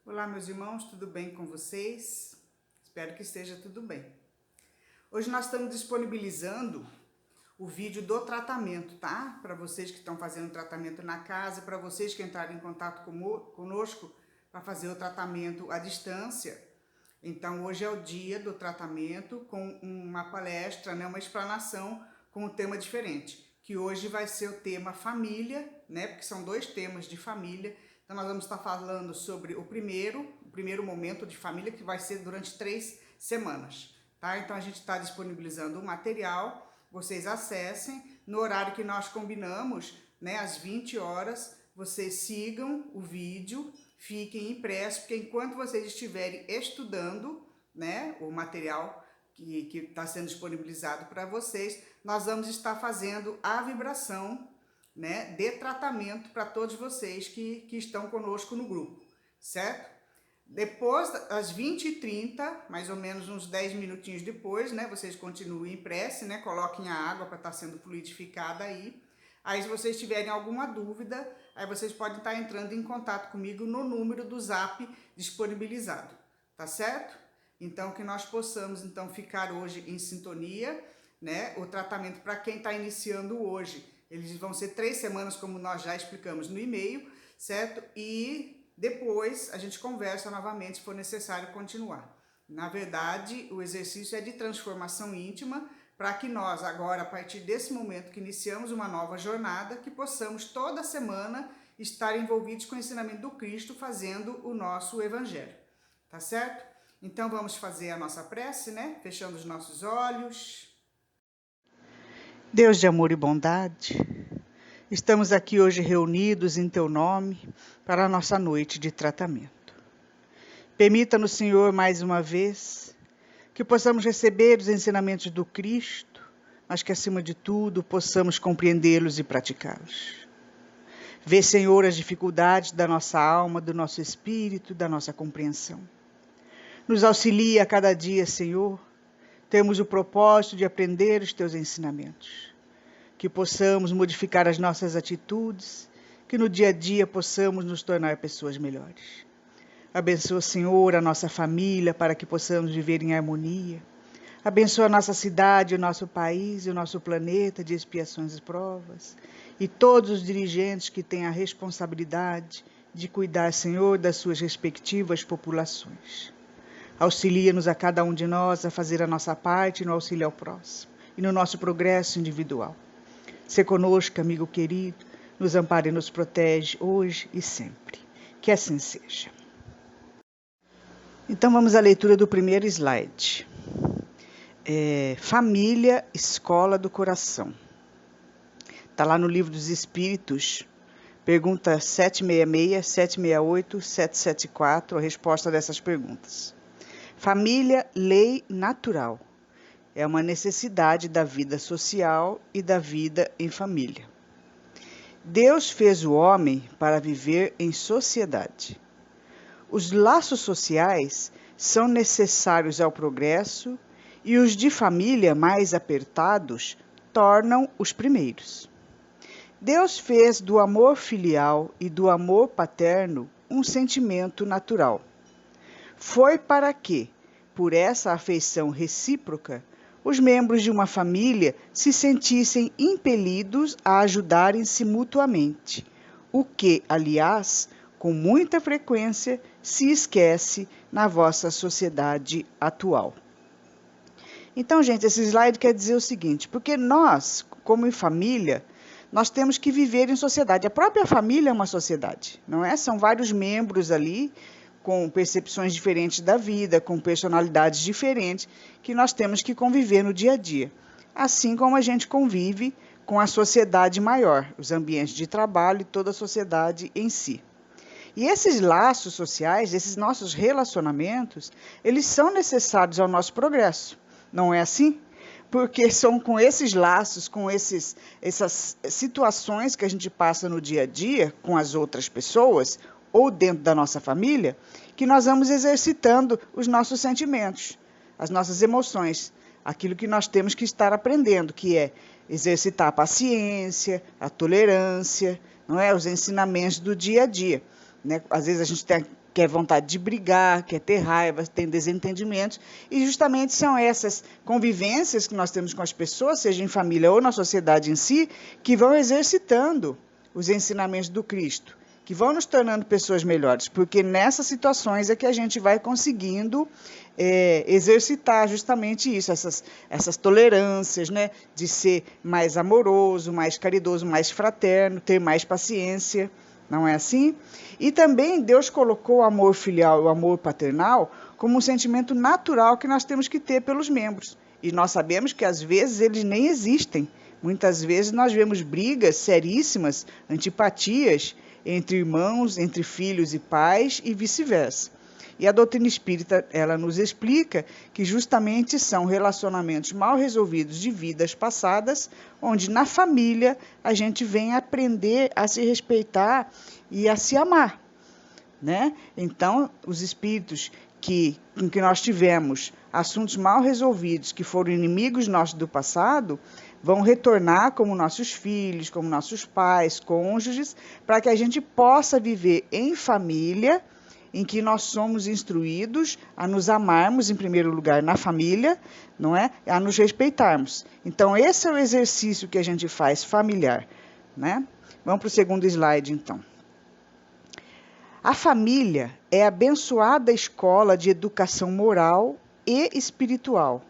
Olá, meus irmãos, tudo bem com vocês? Espero que esteja tudo bem. Hoje nós estamos disponibilizando o vídeo do tratamento, tá? Para vocês que estão fazendo tratamento na casa, para vocês que entraram em contato conosco para fazer o tratamento à distância. Então, hoje é o dia do tratamento com uma palestra, né, uma explanação com um tema diferente, que hoje vai ser o tema família, né? Porque são dois temas de família. Então, nós vamos estar falando sobre o primeiro momento de família, que vai ser durante 3 semanas, tá? Então, a gente está disponibilizando o material, vocês acessem no horário que nós combinamos, né? Às 20 horas, vocês sigam o vídeo, fiquem impressos, porque enquanto vocês estiverem estudando, né, o material que está sendo disponibilizado para vocês, nós vamos estar fazendo a vibração, né, de tratamento para todos vocês que estão conosco no grupo, certo? Depois, às 20h30, mais ou menos uns 10 minutinhos depois, né, vocês continuem em prece, né, coloquem a água para estar sendo fluidificada aí. Aí, se vocês tiverem alguma dúvida, aí vocês podem estar entrando em contato comigo no número do Zap disponibilizado, tá certo? Então, que nós possamos, então, ficar hoje em sintonia, né? O tratamento para quem está iniciando hoje, eles vão ser 3 semanas, como nós já explicamos no e-mail, certo? E depois a gente conversa novamente, se for necessário continuar. Na verdade, o exercício é de transformação íntima, para que nós agora, a partir desse momento que iniciamos uma nova jornada, que possamos toda semana estar envolvidos com o ensinamento do Cristo, fazendo o nosso evangelho, tá certo? Então vamos fazer a nossa prece, né? Fechando os nossos olhos. Deus de amor e bondade, estamos aqui hoje reunidos em Teu nome para a nossa noite de tratamento. Permita-nos, Senhor, mais uma vez, que possamos receber os ensinamentos do Cristo, mas que, acima de tudo, possamos compreendê-los e praticá-los. Vê, Senhor, as dificuldades da nossa alma, do nosso espírito, da nossa compreensão. Nos auxilia a cada dia, Senhor. Temos o propósito de aprender os Teus ensinamentos. Que possamos modificar as nossas atitudes, que no dia a dia possamos nos tornar pessoas melhores. Abençoa, Senhor, a nossa família, para que possamos viver em harmonia. Abençoa a nossa cidade, o nosso país e o nosso planeta de expiações e provas. E todos os dirigentes que têm a responsabilidade de cuidar, Senhor, das suas respectivas populações. Auxilia-nos a cada um de nós a fazer a nossa parte no auxílio ao próximo e no nosso progresso individual. Se conosco, amigo querido, nos ampara e nos protege hoje e sempre. Que assim seja. Então vamos à leitura do primeiro slide. Família, Escola do Coração. Está lá no Livro dos Espíritos, pergunta 766, 768, 774, a resposta dessas perguntas. Família, lei natural. É uma necessidade da vida social e da vida em família. Deus fez o homem para viver em sociedade. Os laços sociais são necessários ao progresso e os de família mais apertados tornam os primeiros. Deus fez do amor filial e do amor paterno um sentimento natural. Foi para que, por essa afeição recíproca, os membros de uma família se sentissem impelidos a ajudarem-se mutuamente, o que, aliás, com muita frequência, se esquece na vossa sociedade atual. Então, gente, esse slide quer dizer o seguinte, porque nós, como em família, nós temos que viver em sociedade. A própria família é uma sociedade, não é? São vários membros ali, com percepções diferentes da vida, com personalidades diferentes, que nós temos que conviver no dia a dia. Assim como a gente convive com a sociedade maior, os ambientes de trabalho e toda a sociedade em si. E esses laços sociais, esses nossos relacionamentos, eles são necessários ao nosso progresso. Não é assim? Porque são com esses laços, com essas situações que a gente passa no dia a dia com as outras pessoas, ou dentro da nossa família, que nós vamos exercitando os nossos sentimentos, as nossas emoções, aquilo que nós temos que estar aprendendo, que é exercitar a paciência, a tolerância, não é? Os ensinamentos do dia a dia. Né? Às vezes a gente quer vontade de brigar, quer ter raiva, tem desentendimentos, e justamente são essas convivências que nós temos com as pessoas, seja em família ou na sociedade em si, que vão exercitando os ensinamentos do Cristo, que vão nos tornando pessoas melhores, porque nessas situações é que a gente vai conseguindo exercitar justamente isso, essas tolerâncias, né, de ser mais amoroso, mais caridoso, mais fraterno, ter mais paciência, não é assim? E também Deus colocou o amor filial e o amor paternal como um sentimento natural que nós temos que ter pelos membros. E nós sabemos que às vezes eles nem existem. Muitas vezes nós vemos brigas seríssimas, antipatias entre irmãos, entre filhos e pais e vice-versa. E a doutrina espírita, ela nos explica que justamente são relacionamentos mal resolvidos de vidas passadas, onde na família a gente vem aprender a se respeitar e a se amar, né? Então, os espíritos com que nós tivemos assuntos mal resolvidos, que foram inimigos nossos do passado, vão retornar como nossos filhos, como nossos pais, cônjuges, para que a gente possa viver em família, em que nós somos instruídos a nos amarmos, em primeiro lugar, na família, não é? A nos respeitarmos. Então, esse é o exercício que a gente faz familiar, né? Vamos para o segundo slide, então. A família é a abençoada escola de educação moral e espiritual,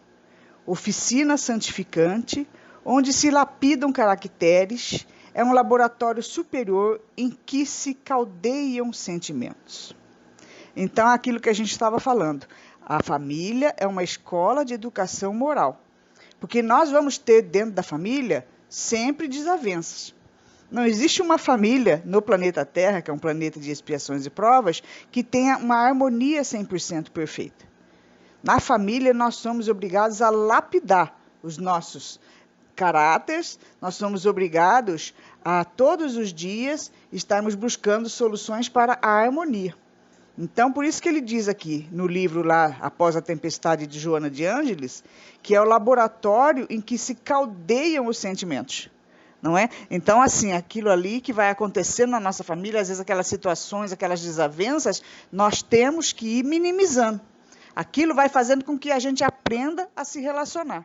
oficina santificante, onde se lapidam caracteres, é um laboratório superior em que se caldeiam sentimentos. Então, aquilo que a gente estava falando, a família é uma escola de educação moral, porque nós vamos ter dentro da família sempre desavenças. Não existe uma família no planeta Terra, que é um planeta de expiações e provas, que tenha uma harmonia 100% perfeita. Na família, nós somos obrigados a lapidar os nossos caráteres, nós somos obrigados a todos os dias estarmos buscando soluções para a harmonia. Então, por isso que ele diz aqui, no livro lá, Após a Tempestade, de Joana de Ângeles, que é o laboratório em que se caldeiam os sentimentos, não é? Então, assim, aquilo ali que vai acontecendo na nossa família, às vezes aquelas situações, aquelas desavenças, nós temos que ir minimizando. Aquilo vai fazendo com que a gente aprenda a se relacionar,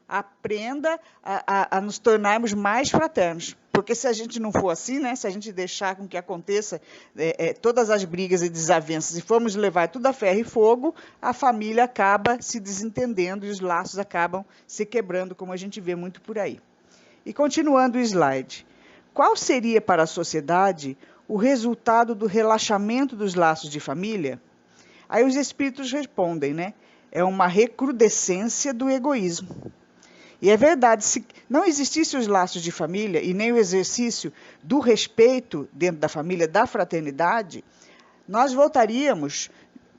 aprenda a nos tornarmos mais fraternos. Porque se a gente não for assim, né, se a gente deixar com que aconteça todas as brigas e desavenças e formos levar tudo a ferro e fogo, a família acaba se desentendendo e os laços acabam se quebrando, como a gente vê muito por aí. E continuando o slide, qual seria para a sociedade o resultado do relaxamento dos laços de família? Aí os espíritos respondem, né? É uma recrudescência do egoísmo. E é verdade, se não existissem os laços de família e nem o exercício do respeito dentro da família, da fraternidade, nós voltaríamos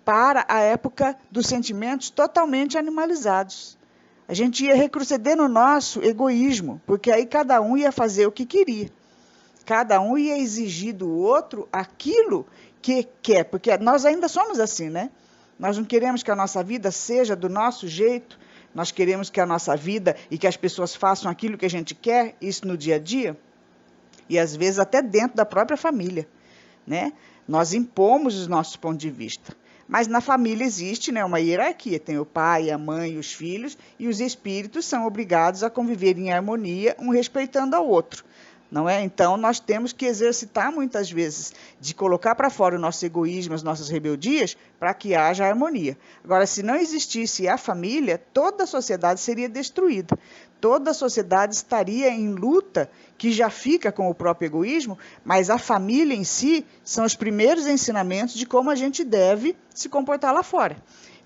para a época dos sentimentos totalmente animalizados. A gente ia retroceder no nosso egoísmo, porque aí cada um ia fazer o que queria. Cada um ia exigir do outro aquilo que quer, porque nós ainda somos assim, né? Nós não queremos que a nossa vida seja do nosso jeito, nós queremos que a nossa vida e que as pessoas façam aquilo que a gente quer, isso no dia a dia, e às vezes até dentro da própria família, né? Nós impomos os nossos pontos de vista. Mas na família existe, né, uma hierarquia, tem o pai, a mãe, os filhos, e os espíritos são obrigados a conviver em harmonia, um respeitando ao outro. Não é? Então, nós temos que exercitar muitas vezes, de colocar para fora o nosso egoísmo, as nossas rebeldias, para que haja harmonia. Agora, se não existisse a família, toda a sociedade seria destruída. Toda a sociedade estaria em luta, que já fica com o próprio egoísmo, mas a família em si são os primeiros ensinamentos de como a gente deve se comportar lá fora.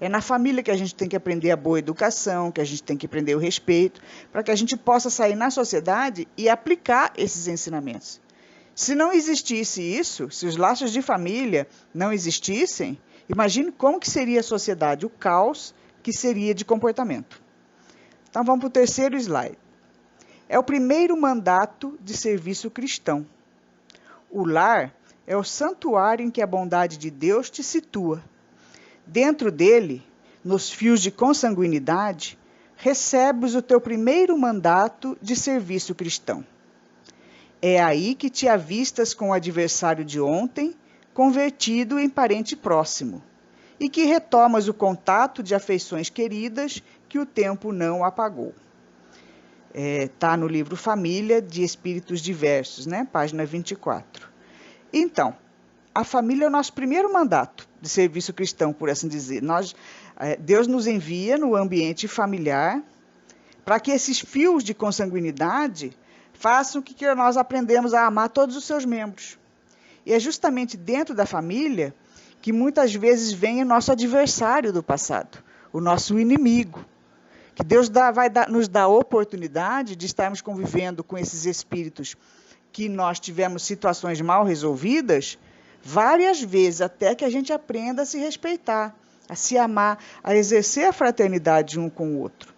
É na família que a gente tem que aprender a boa educação, que a gente tem que aprender o respeito, para que a gente possa sair na sociedade e aplicar esses ensinamentos. Se não existisse isso, se os laços de família não existissem, imagine como que seria a sociedade, o caos que seria de comportamento. Então vamos para o terceiro slide. É o primeiro mandato de serviço cristão. O lar é o santuário em que a bondade de Deus te situa. Dentro dele, nos fios de consanguinidade, recebes o teu primeiro mandato de serviço cristão. É aí que te avistas com o adversário de ontem, convertido em parente próximo, e que retomas o contato de afeições queridas que o tempo não apagou. Está no livro Família, de Espíritos Diversos, né? Página 24. Então, a família é o nosso primeiro mandato de serviço cristão, por assim dizer. Deus nos envia no ambiente familiar para que esses fios de consanguinidade façam com que nós aprendamos a amar todos os seus membros. E é justamente dentro da família que muitas vezes vem o nosso adversário do passado, o nosso inimigo. Que Deus nos dá a oportunidade de estarmos convivendo com esses espíritos que nós tivemos situações mal resolvidas várias vezes, até que a gente aprenda a se respeitar, a se amar, a exercer a fraternidade um com o outro.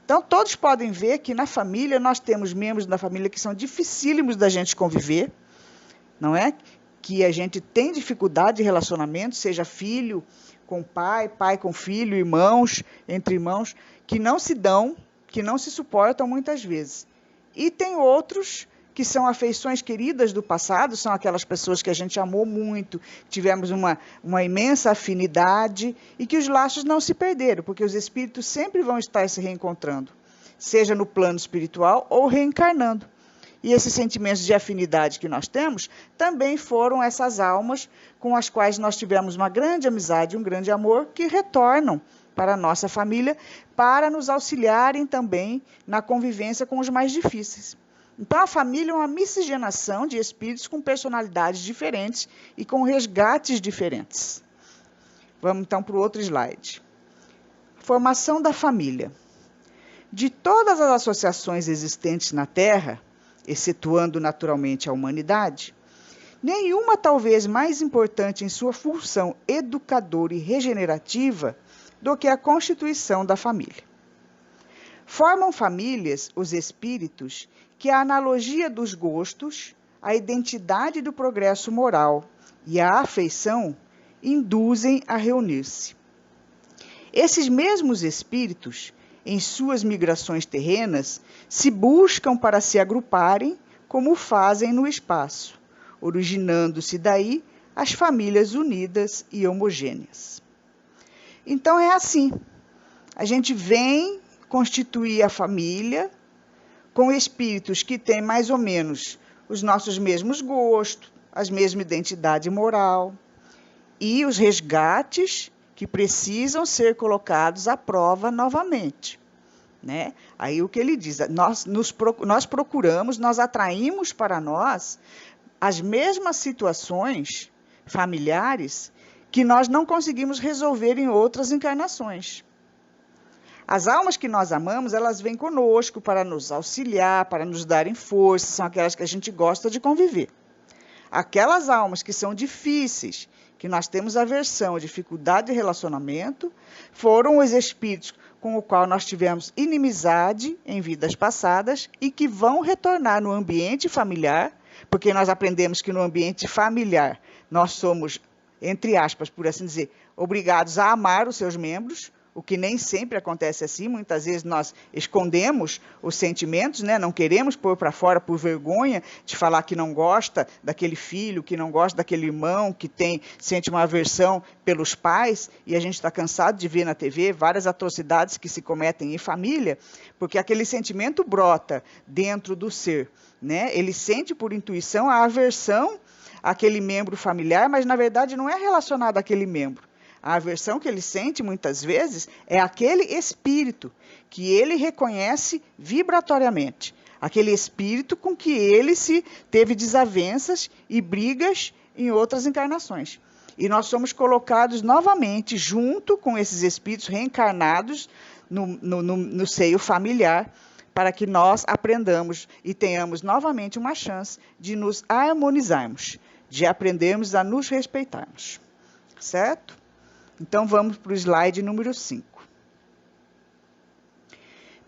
Então, todos podem ver que na família nós temos membros da família que são dificílimos da gente conviver, não é? Que a gente tem dificuldade de relacionamento, seja filho com pai, pai com filho, irmãos, entre irmãos, que não se dão, que não se suportam muitas vezes. E tem outros que são afeições queridas do passado, são aquelas pessoas que a gente amou muito, tivemos uma imensa afinidade e que os laços não se perderam, porque os espíritos sempre vão estar se reencontrando, seja no plano espiritual ou reencarnando. E esses sentimentos de afinidade que nós temos também foram essas almas com as quais nós tivemos uma grande amizade, um grande amor, que retornam para a nossa família para nos auxiliarem também na convivência com os mais difíceis. Então, a família é uma miscigenação de espíritos com personalidades diferentes e com resgates diferentes. Vamos, então, para o outro slide. Formação da família. De todas as associações existentes na Terra, excetuando naturalmente a humanidade, nenhuma talvez mais importante em sua função educadora e regenerativa do que a constituição da família. Formam famílias os espíritos que a analogia dos gostos, a identidade do progresso moral e a afeição induzem a reunir-se. Esses mesmos espíritos, em suas migrações terrenas, se buscam para se agruparem como fazem no espaço, originando-se daí as famílias unidas e homogêneas. Então é assim, a gente vem constituir a família com espíritos que têm mais ou menos os nossos mesmos gostos, a mesma identidade moral e os resgates que precisam ser colocados à prova novamente. Né? Aí o que ele diz, nós procuramos, nós atraímos para nós as mesmas situações familiares que nós não conseguimos resolver em outras encarnações. As almas que nós amamos, elas vêm conosco para nos auxiliar, para nos darem força, são aquelas que a gente gosta de conviver. Aquelas almas que são difíceis, que nós temos aversão, dificuldade de relacionamento, foram os espíritos com o qual nós tivemos inimizade em vidas passadas e que vão retornar no ambiente familiar, porque nós aprendemos que no ambiente familiar nós somos, entre aspas, por assim dizer, obrigados a amar os seus membros, o que nem sempre acontece assim, muitas vezes nós escondemos os sentimentos, né? Não queremos pôr para fora por vergonha de falar que não gosta daquele filho, que não gosta daquele irmão, que sente uma aversão pelos pais, e a gente está cansado de ver na TV várias atrocidades que se cometem em família, porque aquele sentimento brota dentro do ser, né? Ele sente por intuição a aversão àquele membro familiar, mas na verdade não é relacionado àquele membro. A aversão que ele sente, muitas vezes, é aquele espírito que ele reconhece vibratoriamente. Aquele espírito com que ele se teve desavenças e brigas em outras encarnações. E nós somos colocados novamente junto com esses espíritos reencarnados no seio familiar, para que nós aprendamos e tenhamos novamente uma chance de nos harmonizarmos, de aprendermos a nos respeitarmos. Certo? Então, vamos para o slide número 5.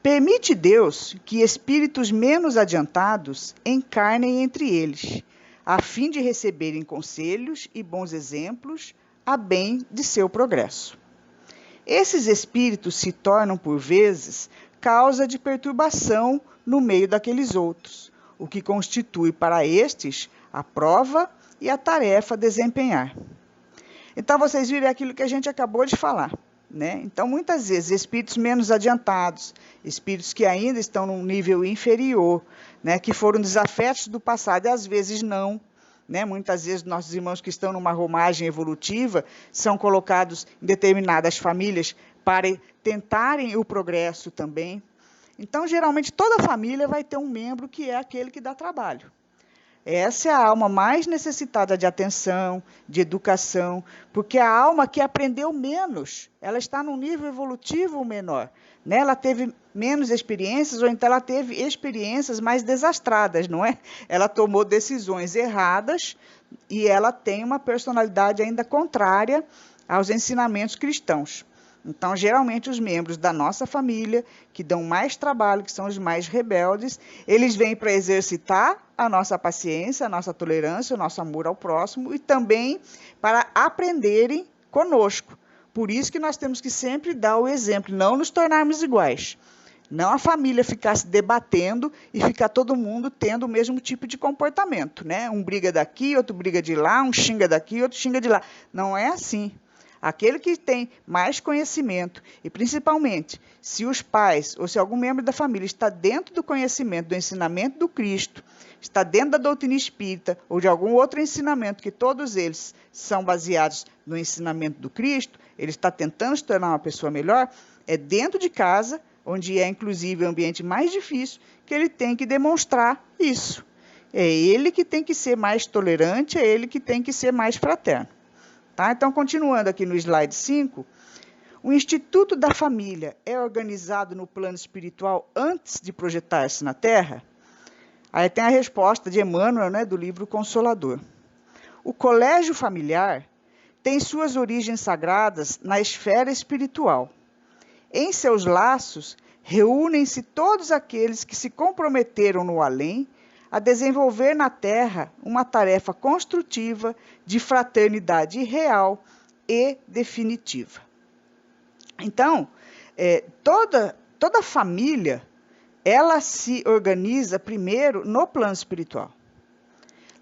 Permite Deus que espíritos menos adiantados encarnem entre eles, a fim de receberem conselhos e bons exemplos a bem de seu progresso. Esses espíritos se tornam, por vezes, causa de perturbação no meio daqueles outros, o que constitui para estes a prova e a tarefa a desempenhar. Então, vocês viram aquilo que a gente acabou de falar, né? Então, muitas vezes, espíritos menos adiantados, espíritos que ainda estão num nível inferior, né, que foram desafetos do passado, e às vezes não, né? Muitas vezes, nossos irmãos que estão numa romagem evolutiva são colocados em determinadas famílias para tentarem o progresso também. Então, geralmente, toda família vai ter um membro que é aquele que dá trabalho. Essa é a alma mais necessitada de atenção, de educação, porque a alma que aprendeu menos, ela está num nível evolutivo menor, né? Ela teve menos experiências, ou então ela teve experiências mais desastradas, não é? Ela tomou decisões erradas e ela tem uma personalidade ainda contrária aos ensinamentos cristãos. Então, geralmente, os membros da nossa família, que dão mais trabalho, que são os mais rebeldes, eles vêm para exercitar a nossa paciência, a nossa tolerância, o nosso amor ao próximo, e também para aprenderem conosco. Por isso que nós temos que sempre dar o exemplo, não nos tornarmos iguais. Não a família ficar se debatendo e ficar todo mundo tendo o mesmo tipo de comportamento, né? Um briga daqui, outro briga de lá, um xinga daqui, outro xinga de lá. Não é assim. Aquele que tem mais conhecimento, e principalmente, se os pais ou se algum membro da família está dentro do conhecimento, do ensinamento do Cristo, está dentro da doutrina espírita ou de algum outro ensinamento, que todos eles são baseados no ensinamento do Cristo, ele está tentando se tornar uma pessoa melhor, é dentro de casa, onde é inclusive o ambiente mais difícil, que ele tem que demonstrar isso. É ele que tem que ser mais tolerante, é ele que tem que ser mais fraterno. Tá? Então, continuando aqui no slide 5, o Instituto da Família é organizado no plano espiritual antes de projetar-se na Terra? Aí tem a resposta de Emmanuel, né, do livro Consolador. O colégio familiar tem suas origens sagradas na esfera espiritual. Em seus laços, reúnem-se todos aqueles que se comprometeram no além a desenvolver na Terra uma tarefa construtiva de fraternidade real e definitiva. Então, toda família, ela se organiza primeiro no plano espiritual.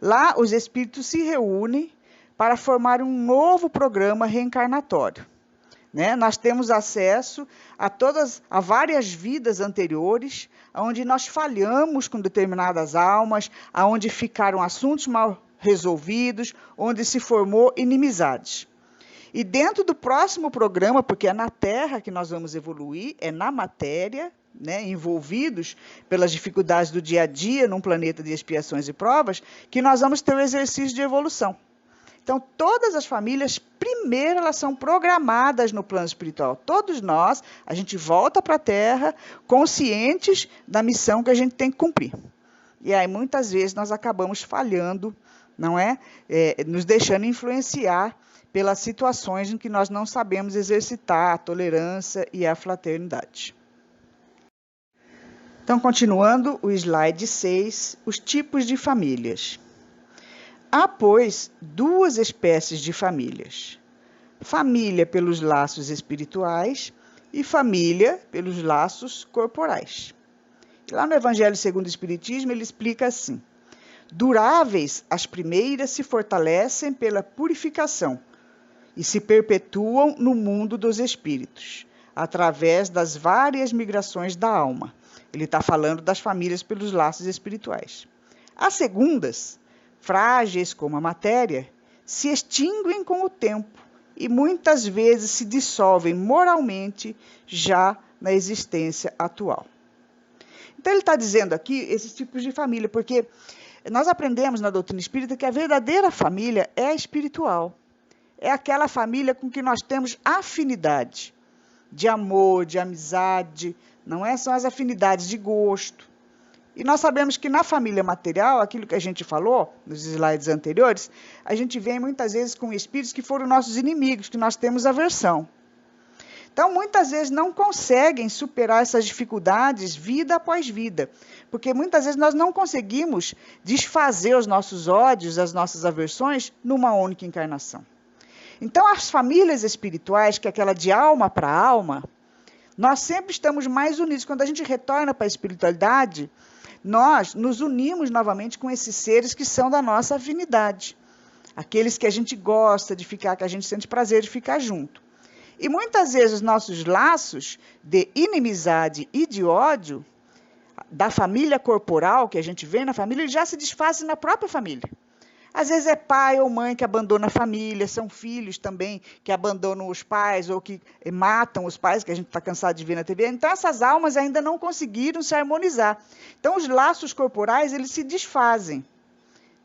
Lá, os espíritos se reúnem para formar um novo programa reencarnatório. Né? Nós temos acesso a várias vidas anteriores, onde nós falhamos com determinadas almas, onde ficaram assuntos mal resolvidos, onde se formou inimizades. E dentro do próximo programa, porque é na Terra que nós vamos evoluir, é na matéria, né, envolvidos pelas dificuldades do dia a dia, num planeta de expiações e provas, que nós vamos ter o exercício de evolução. Então, todas as famílias, primeiro, elas são programadas no plano espiritual. Todos nós, a gente volta para a Terra conscientes da missão que a gente tem que cumprir. E aí, muitas vezes, nós acabamos falhando, não é? Nos deixando influenciar pelas situações em que nós não sabemos exercitar a tolerância e a fraternidade. Então, continuando o slide 6, os tipos de famílias. Há, pois, duas espécies de famílias. Família pelos laços espirituais e família pelos laços corporais. Lá no Evangelho segundo o Espiritismo, ele explica assim: duráveis, as primeiras se fortalecem pela purificação e se perpetuam no mundo dos espíritos, através das várias migrações da alma. Ele está falando das famílias pelos laços espirituais. As segundas, frágeis como a matéria, se extinguem com o tempo e muitas vezes se dissolvem moralmente já na existência atual. Então, ele está dizendo aqui esses tipos de família, porque nós aprendemos na doutrina espírita que a verdadeira família é a espiritual. É aquela família com que nós temos afinidade de amor, de amizade, não é? São as afinidades de gosto. E nós sabemos que na família material, aquilo que a gente falou nos slides anteriores, a gente vem muitas vezes com espíritos que foram nossos inimigos, que nós temos aversão. Então, muitas vezes não conseguem superar essas dificuldades vida após vida, porque muitas vezes nós não conseguimos desfazer os nossos ódios, as nossas aversões, numa única encarnação. Então, as famílias espirituais, que é aquela de alma para alma, nós sempre estamos mais unidos. Quando a gente retorna para a espiritualidade, nós nos unimos novamente com esses seres que são da nossa afinidade. aqueles que a gente gosta de ficar, que a gente sente prazer de ficar junto. E muitas vezes os nossos laços de inimizade e de ódio da família corporal, que a gente vê na família, já se desfazem na própria família. Às vezes é pai ou mãe que abandona a família, são filhos também que abandonam os pais ou que matam os pais, que a gente está cansado de ver na TV. Então, essas almas ainda não conseguiram se harmonizar. Então, os laços corporais, eles se desfazem,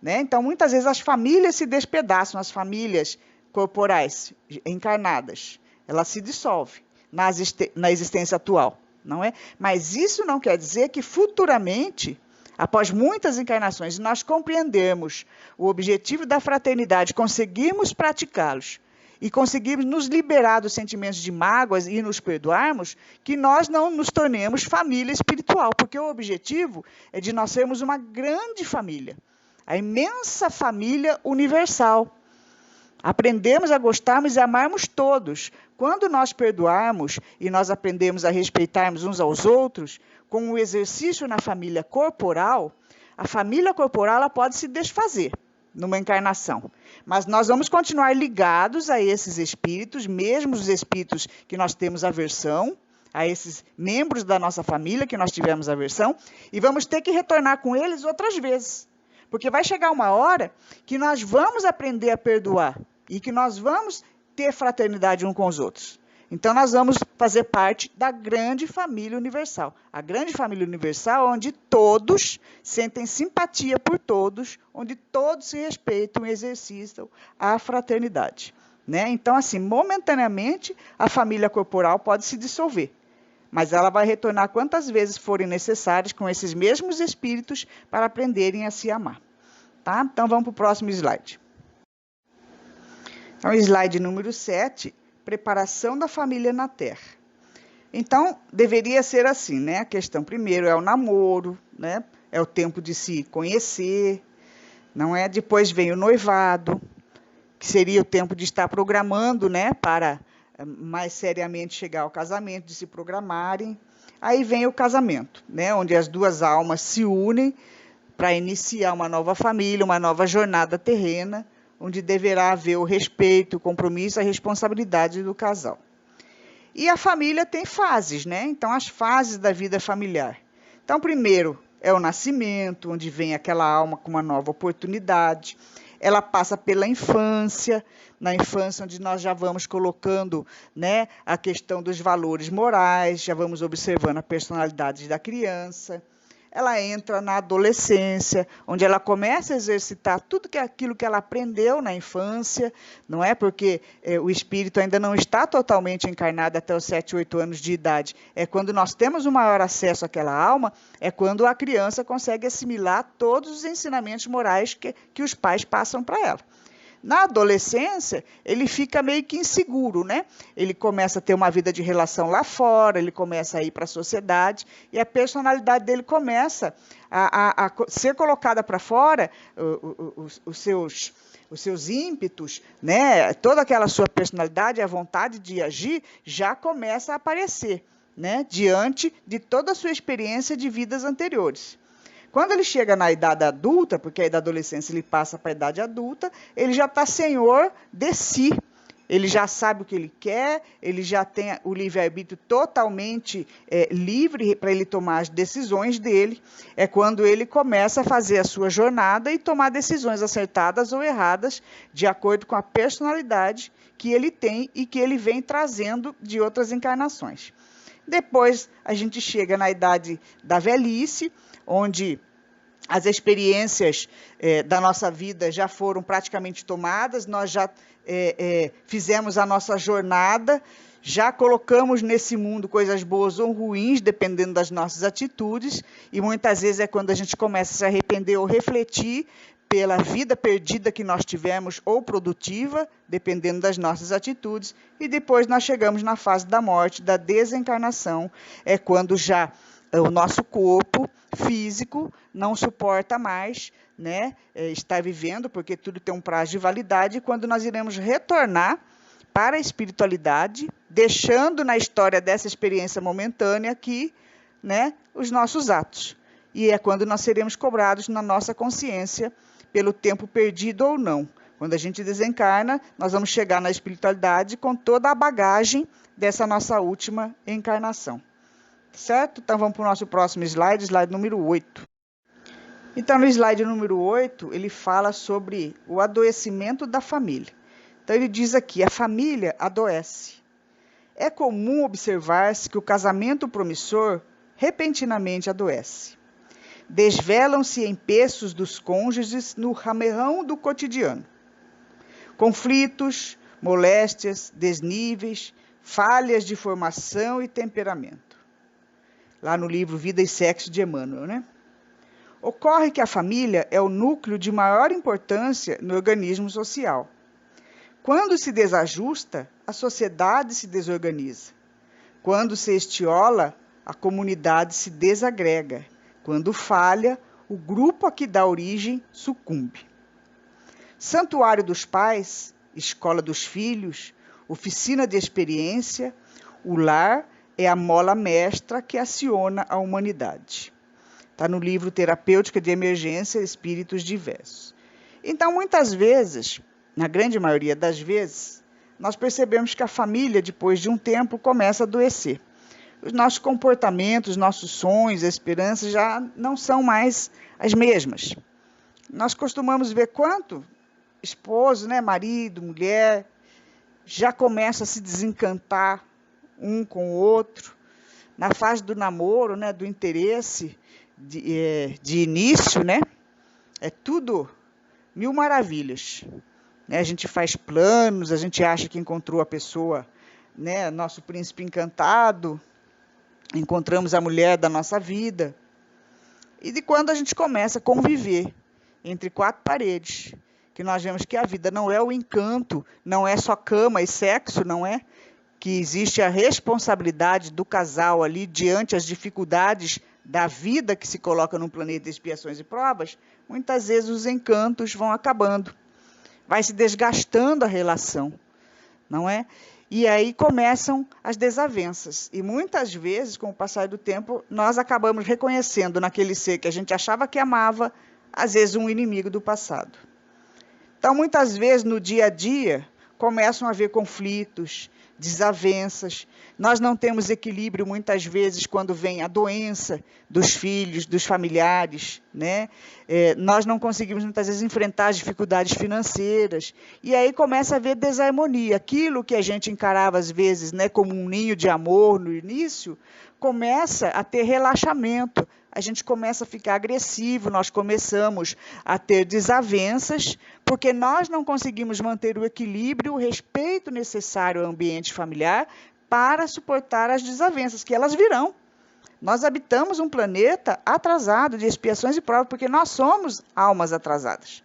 né? Então, muitas vezes as famílias se despedaçam, as famílias corporais encarnadas. Ela se dissolve na existência atual, não é? Mas isso não quer dizer que futuramente, após muitas encarnações, nós compreendermos o objetivo da fraternidade, conseguirmos praticá-los e conseguirmos nos liberar dos sentimentos de mágoas e nos perdoarmos, que nós não nos tornemos família espiritual, porque o objetivo é de nós sermos uma grande família, a imensa família universal. Aprendemos a gostarmos e amarmos todos. Quando nós perdoarmos e nós aprendemos a respeitarmos uns aos outros, com o exercício na família corporal, a família corporal ela pode se desfazer numa encarnação. Mas nós vamos continuar ligados a esses espíritos, mesmo os espíritos que nós temos aversão, a esses membros da nossa família que nós tivemos aversão, e vamos ter que retornar com eles outras vezes. Porque vai chegar uma hora que nós vamos aprender a perdoar e que nós vamos ter fraternidade uns com os outros. Então, nós vamos fazer parte da grande família universal. A grande família universal onde todos sentem simpatia por todos, onde todos se respeitam e exercitam a fraternidade, né? Então, assim, momentaneamente, a família corporal pode se dissolver, mas ela vai retornar quantas vezes forem necessárias com esses mesmos espíritos para aprenderem a se amar. Tá? Então, vamos para o próximo slide. Então, slide número 7, preparação da família na Terra. Então, deveria ser assim, né? A questão primeiro é o namoro, né? É o tempo de se conhecer, não é? Depois vem o noivado, que seria o tempo de estar programando, né? Para mais seriamente chegar ao casamento, de se programarem. Aí vem o casamento, né? Onde as duas almas se unem para iniciar uma nova família, uma nova jornada terrena, onde deverá haver o respeito, o compromisso, a responsabilidade do casal. E a família tem fases, né? Então, as fases da vida familiar. Então, primeiro é o nascimento, onde vem aquela alma com uma nova oportunidade. Ela passa pela infância, na infância onde nós já vamos colocando, né, a questão dos valores morais, já vamos observando a personalidade da criança. Ela entra na adolescência, onde ela começa a exercitar tudo aquilo que ela aprendeu na infância, não é? Porque o espírito ainda não está totalmente encarnado até os 7, 8 anos de idade. É quando nós temos um maior acesso àquela alma, é quando a criança consegue assimilar todos os ensinamentos morais que os pais passam para ela. Na adolescência, ele fica meio que inseguro, né? Ele começa a ter uma vida de relação lá fora, ele começa a ir para a sociedade e a personalidade dele começa a ser colocada para fora, os seus ímpetos, né? Toda aquela sua personalidade, a vontade de agir já começa a aparecer, né? Diante de toda a sua experiência de vidas anteriores. Quando ele chega na idade adulta, porque aí da adolescência ele passa para a idade adulta, ele já está senhor de si. Ele já sabe o que ele quer, ele já tem o livre-arbítrio totalmente livre para ele tomar as decisões dele. É quando ele começa a fazer a sua jornada e tomar decisões acertadas ou erradas, de acordo com a personalidade que ele tem e que ele vem trazendo de outras encarnações. Depois a gente chega na idade da velhice, onde as experiências da nossa vida já foram praticamente tomadas, nós já fizemos a nossa jornada, já colocamos nesse mundo coisas boas ou ruins, dependendo das nossas atitudes, e muitas vezes é quando a gente começa a se arrepender ou refletir pela vida perdida que nós tivemos ou produtiva, dependendo das nossas atitudes, e depois nós chegamos na fase da morte, da desencarnação, é quando já o nosso corpo físico não suporta mais, né, estar vivendo, porque tudo tem um prazo de validade, e quando nós iremos retornar para a espiritualidade, deixando na história dessa experiência momentânea aqui, né, os nossos atos. E é quando nós seremos cobrados na nossa consciência pelo tempo perdido ou não. Quando a gente desencarna, nós vamos chegar na espiritualidade com toda a bagagem dessa nossa última encarnação. Certo? Então vamos para o nosso próximo slide, slide número 8. Então no slide número 8, ele fala sobre o adoecimento da família. Então ele diz aqui, a família adoece. É comum observar-se que o casamento promissor repentinamente adoece. Desvelam-se empeços dos cônjuges no ramerrão do cotidiano. Conflitos, moléstias, desníveis, falhas de formação e temperamento. Lá no livro Vida e Sexo de Emmanuel, né? Ocorre que a família é o núcleo de maior importância no organismo social. Quando se desajusta, a sociedade se desorganiza. Quando se estiola, a comunidade se desagrega. Quando falha, o grupo a que dá origem sucumbe. Santuário dos pais, escola dos filhos, oficina de experiência, o lar é a mola mestra que aciona a humanidade. Está no livro Terapêutica de Emergência, Espíritos Diversos. Então, muitas vezes, na grande maioria das vezes, nós percebemos que a família, depois de um tempo, começa a adoecer. Os nossos comportamentos, nossos sonhos, esperanças já não são mais as mesmas. Nós costumamos ver quanto esposo, né, marido, mulher, já começa a se desencantar um com o outro. Na fase do namoro, né, do interesse, de início, né, é tudo mil maravilhas. Né, a gente faz planos, a gente acha que encontrou a pessoa, né, nosso príncipe encantado, encontramos a mulher da nossa vida. E de quando a gente começa a conviver entre quatro paredes, que nós vemos que a vida não é o encanto, não é só cama e sexo, não é? Que existe a responsabilidade do casal ali diante as dificuldades da vida que se coloca num planeta de expiações e provas, muitas vezes os encantos vão acabando. Vai se desgastando a relação, não é? E aí começam as desavenças. E muitas vezes, com o passar do tempo, nós acabamos reconhecendo naquele ser que a gente achava que amava, às vezes um inimigo do passado. Então, muitas vezes, no dia a dia, começam a haver conflitos, desavenças. Nós não temos equilíbrio, muitas vezes, quando vem a doença dos filhos, dos familiares, né? Nós não conseguimos, muitas vezes, enfrentar as dificuldades financeiras. E aí começa a haver desarmonia. Aquilo que a gente encarava, às vezes, né, como um ninho de amor no início, começa a ter relaxamento. A gente começa a ficar agressivo, nós começamos a ter desavenças, porque nós não conseguimos manter o equilíbrio, o respeito necessário ao ambiente familiar para suportar as desavenças, que elas virão. Nós habitamos um planeta atrasado de expiações e provas, porque nós somos almas atrasadas.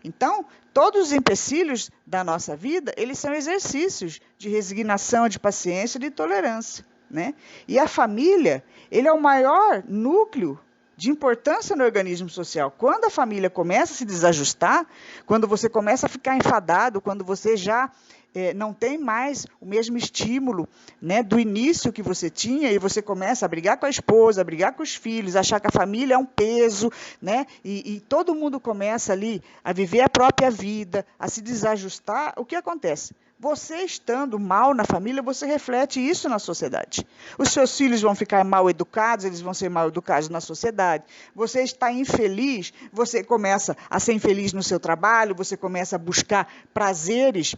Então, todos os empecilhos da nossa vida, eles são exercícios de resignação, de paciência, de tolerância. Né? E a família, ele é o maior núcleo de importância no organismo social. Quando a família começa a se desajustar, quando você começa a ficar enfadado, quando você já não tem mais o mesmo estímulo, né, do início que você tinha, e você começa a brigar com a esposa, a brigar com os filhos, achar que a família é um peso, né, e todo mundo começa ali a viver a própria vida, a se desajustar, o que acontece? Você estando mal na família, você reflete isso na sociedade. Os seus filhos vão ficar mal educados, eles vão ser mal educados na sociedade. Você está infeliz, você começa a ser infeliz no seu trabalho, você começa a buscar prazeres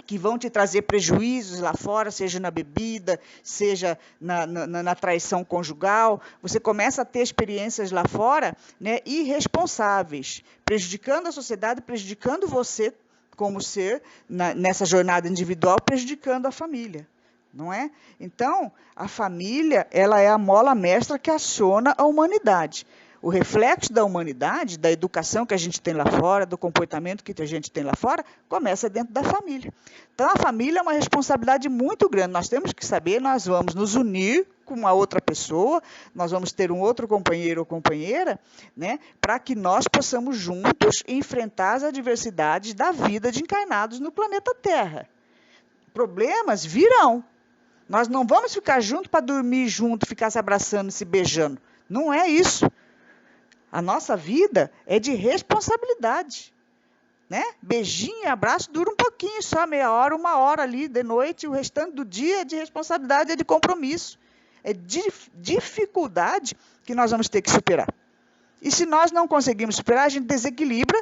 que vão te trazer prejuízos lá fora, seja na bebida, seja na traição conjugal. Você começa a ter experiências lá fora, né, irresponsáveis, prejudicando a sociedade, prejudicando você como ser, nessa jornada individual, prejudicando a família, não é? Então, a família, ela é a mola mestra que aciona a humanidade. O reflexo da humanidade, da educação que a gente tem lá fora, do comportamento que a gente tem lá fora, começa dentro da família. Então, a família é uma responsabilidade muito grande. Nós temos que saber, nós vamos nos unir com uma outra pessoa, nós vamos ter um outro companheiro ou companheira, né, para que nós possamos juntos enfrentar as adversidades da vida de encarnados no planeta Terra. Problemas virão. Nós não vamos ficar juntos para dormir junto, ficar se abraçando, se beijando. Não é isso. A nossa vida é de responsabilidade. né? Beijinho e abraço dura um pouquinho, só meia hora, 1 hora ali de noite, o restante do dia é de responsabilidade, é de compromisso. É dificuldade que nós vamos ter que superar. E se nós não conseguimos superar, a gente desequilibra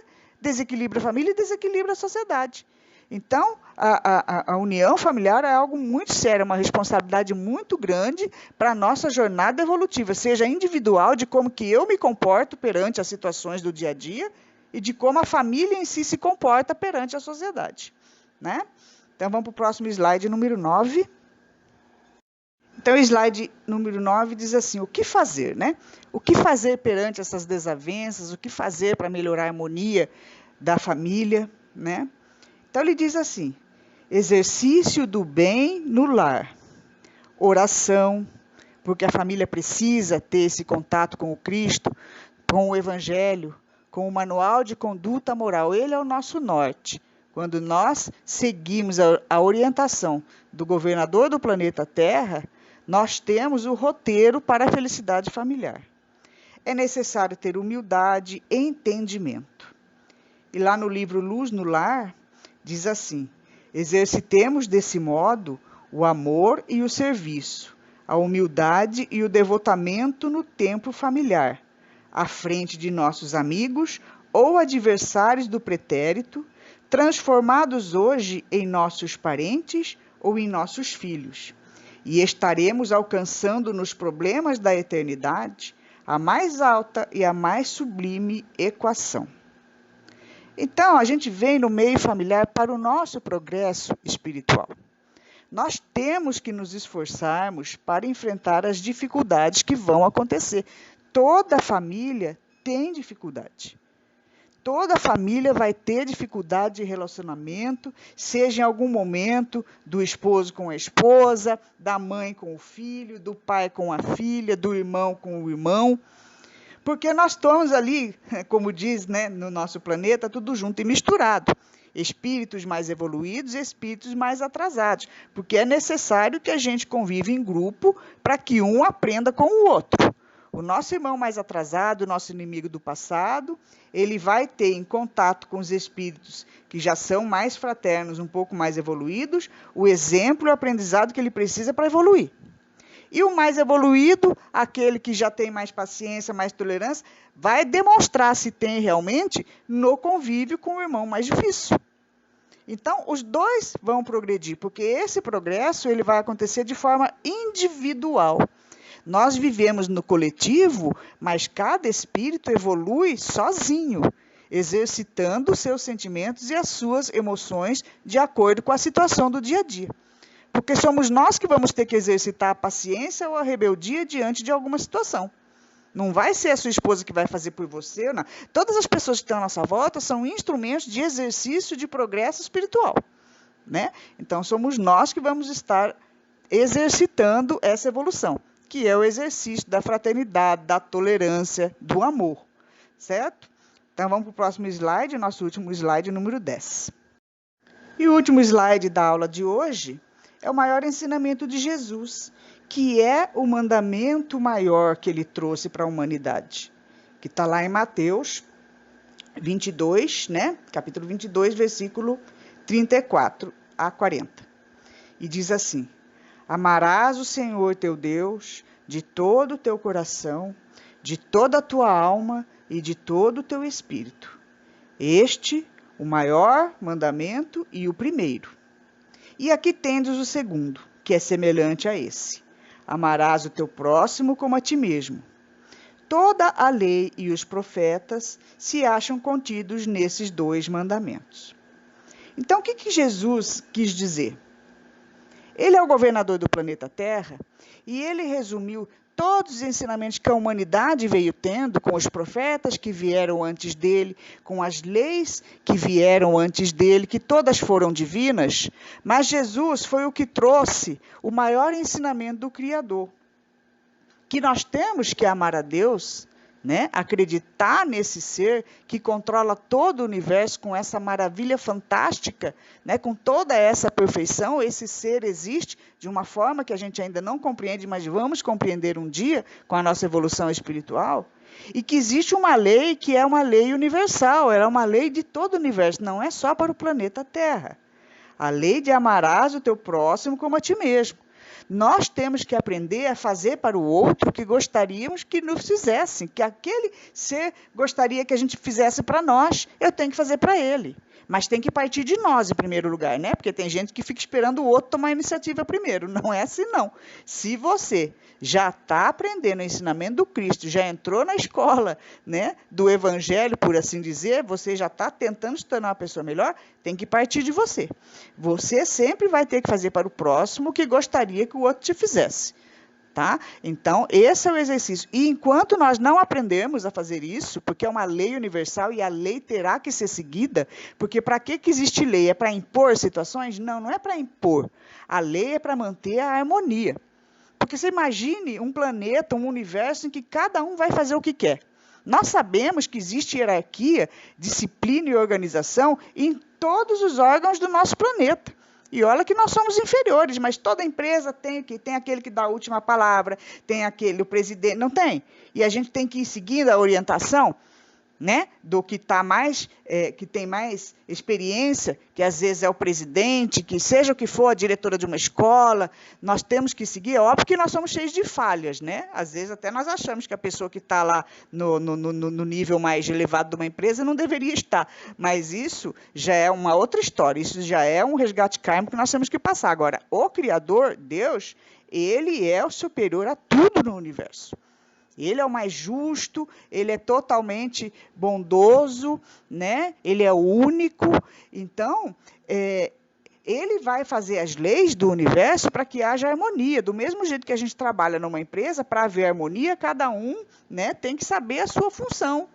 a família e desequilibra a sociedade. Então, a união familiar é algo muito sério, uma responsabilidade muito grande para a nossa jornada evolutiva, seja individual, de como que eu me comporto perante as situações do dia a dia, e de como a família em si se comporta perante a sociedade, né? Então, vamos para o próximo slide, número 9. Então, o slide número 9 diz assim, o que fazer, né? O que fazer perante essas desavenças, o que fazer para melhorar a harmonia da família, né? Então, ele diz assim, exercício do bem no lar, oração, porque a família precisa ter esse contato com o Cristo, com o Evangelho, com o manual de conduta moral. Ele é o nosso norte. Quando nós seguimos a orientação do governador do planeta Terra, nós temos o roteiro para a felicidade familiar. É necessário ter humildade e entendimento. E lá no livro Luz no Lar, diz assim, exercitemos desse modo o amor e o serviço, a humildade e o devotamento no tempo familiar, à frente de nossos amigos ou adversários do pretérito, transformados hoje em nossos parentes ou em nossos filhos. E estaremos alcançando nos problemas da eternidade a mais alta e a mais sublime equação. Então, a gente vem no meio familiar para o nosso progresso espiritual. Nós temos que nos esforçarmos para enfrentar as dificuldades que vão acontecer. Toda família tem dificuldade. Toda família vai ter dificuldade de relacionamento, seja em algum momento do esposo com a esposa, da mãe com o filho, do pai com a filha, do irmão com o irmão. Porque nós estamos ali, como diz, né, no nosso planeta, tudo junto e misturado. Espíritos mais evoluídos e espíritos mais atrasados. Porque é necessário que a gente conviva em grupo para que um aprenda com o outro. O nosso irmão mais atrasado, o nosso inimigo do passado, ele vai ter em contato com os espíritos que já são mais fraternos, um pouco mais evoluídos, o exemplo e o aprendizado que ele precisa para evoluir. E o mais evoluído, aquele que já tem mais paciência, mais tolerância, vai demonstrar se tem realmente no convívio com o irmão mais difícil. Então, os dois vão progredir, porque esse progresso ele vai acontecer de forma individual. Nós vivemos no coletivo, mas cada espírito evolui sozinho, exercitando os seus sentimentos e as suas emoções de acordo com a situação do dia a dia. Porque somos nós que vamos ter que exercitar a paciência ou a rebeldia diante de alguma situação. Não vai ser a sua esposa que vai fazer por você, não. Todas as pessoas que estão à nossa volta são instrumentos de exercício de progresso espiritual, né? Então, somos nós que vamos estar exercitando essa evolução, que é o exercício da fraternidade, da tolerância, do amor, certo? Então, vamos para o próximo slide, nosso último slide, número 10. E o último slide da aula de hoje é o maior ensinamento de Jesus, que é o mandamento maior que ele trouxe para a humanidade, que está lá em Mateus 22, né? Capítulo 22, versículo 34 a 40. E diz assim, amarás o Senhor teu Deus de todo o teu coração, de toda a tua alma e de todo o teu espírito. Este, o maior mandamento e o primeiro. E aqui tendes o segundo, que é semelhante a esse. Amarás o teu próximo como a ti mesmo. Toda a lei e os profetas se acham contidos nesses 2 mandamentos. Então, o que Jesus quis dizer? Ele é o governador do planeta Terra e ele resumiu todos os ensinamentos que a humanidade veio tendo com os profetas que vieram antes dele, com as leis que vieram antes dele, que todas foram divinas, mas Jesus foi o que trouxe o maior ensinamento do Criador, que nós temos que amar a Deus, né? Acreditar nesse ser que controla todo o universo com essa maravilha fantástica, né? Com toda essa perfeição, esse ser existe de uma forma que a gente ainda não compreende, mas vamos compreender um dia com a nossa evolução espiritual. E que existe uma lei que é uma lei universal, ela é uma lei de todo o universo, não é só para o planeta Terra. A lei de amarás o teu próximo como a ti mesmo. Nós temos que aprender a fazer para o outro o que gostaríamos que nos fizessem, que aquele ser gostaria que a gente fizesse para nós, eu tenho que fazer para ele. Mas tem que partir de nós em primeiro lugar, né? Porque tem gente que fica esperando o outro tomar a iniciativa primeiro. Não é assim, não. Se você já está aprendendo o ensinamento do Cristo, já entrou na escola, né, do Evangelho, por assim dizer, você já está tentando se tornar uma pessoa melhor, tem que partir de você. Você sempre vai ter que fazer para o próximo o que gostaria que o outro te fizesse. Tá? Então, esse é o exercício. E enquanto nós não aprendemos a fazer isso, porque é uma lei universal e a lei terá que ser seguida, porque para que existe lei? É para impor situações? Não, não é para impor. A lei é para manter a harmonia. Porque você imagine um planeta, um universo em que cada um vai fazer o que quer. Nós sabemos que existe hierarquia, disciplina e organização em todos os órgãos do nosso planeta. E olha que nós somos inferiores, mas toda empresa tem aquele que dá a última palavra, tem aquele, o presidente, não tem. E a gente tem que ir seguindo a orientação, né, do que tá mais, que tem mais experiência, que às vezes é o presidente, que seja o que for, a diretora de uma escola, nós temos que seguir. É óbvio que nós somos cheios de falhas, né? Às vezes até nós achamos que a pessoa que está lá no nível mais elevado de uma empresa não deveria estar, mas isso já é uma outra história, isso já é um resgate kármico que nós temos que passar. Agora, o Criador, Deus, ele é o superior a tudo no universo. Ele é o mais justo, ele é totalmente bondoso, né? Ele é o único. Então, ele vai fazer as leis do universo para que haja harmonia. Do mesmo jeito que a gente trabalha numa empresa, para haver harmonia, cada um, né, tem que saber a sua função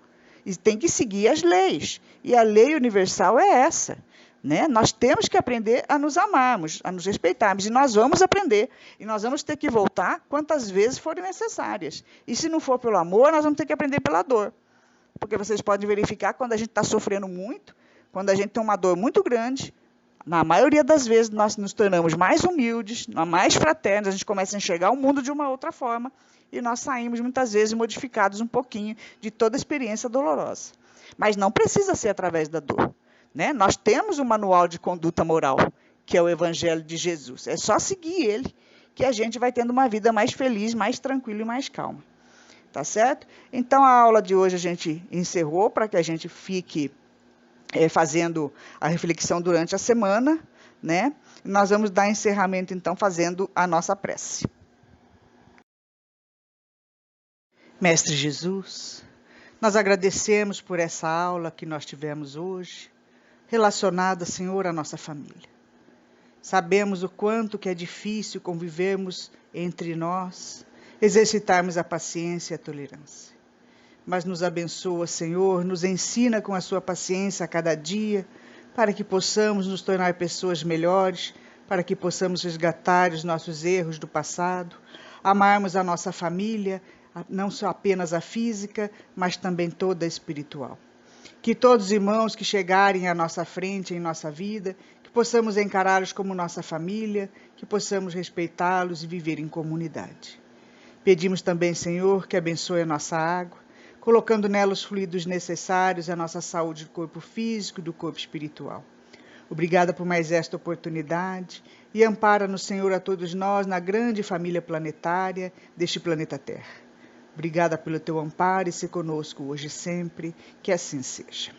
e tem que seguir as leis. E a lei universal é essa. Né? Nós temos que aprender a nos amarmos, a nos respeitarmos, e nós vamos aprender, e nós vamos ter que voltar quantas vezes forem necessárias. E se não for pelo amor, nós vamos ter que aprender pela dor. Porque vocês podem verificar quando a gente está sofrendo muito, quando a gente tem uma dor muito grande, na maioria das vezes nós nos tornamos mais humildes, mais fraternos, a gente começa a enxergar o mundo de uma outra forma, e nós saímos muitas vezes modificados um pouquinho de toda a experiência dolorosa. Mas não precisa ser através da dor. Né? Nós temos um manual de conduta moral, que é o Evangelho de Jesus. É só seguir ele, que a gente vai tendo uma vida mais feliz, mais tranquila e mais calma. Tá certo? Então, a aula de hoje a gente encerrou para que a gente fique fazendo a reflexão durante a semana. Né? Nós vamos dar encerramento, então, fazendo a nossa prece. Mestre Jesus, nós agradecemos por essa aula que nós tivemos hoje, relacionada, Senhor, à nossa família. Sabemos o quanto que é difícil convivermos entre nós, exercitarmos a paciência e a tolerância. Mas nos abençoa, Senhor, nos ensina com a sua paciência a cada dia, para que possamos nos tornar pessoas melhores, para que possamos resgatar os nossos erros do passado, amarmos a nossa família, não só apenas a física, mas também toda a espiritual. Que todos os irmãos que chegarem à nossa frente em nossa vida, que possamos encará-los como nossa família, que possamos respeitá-los e viver em comunidade. Pedimos também, Senhor, que abençoe a nossa água, colocando nela os fluidos necessários à nossa saúde do corpo físico e do corpo espiritual. Obrigada por mais esta oportunidade e ampara-nos, Senhor, a todos nós na grande família planetária deste planeta Terra. Obrigada pelo teu amparo e ser conosco hoje e sempre, que assim seja.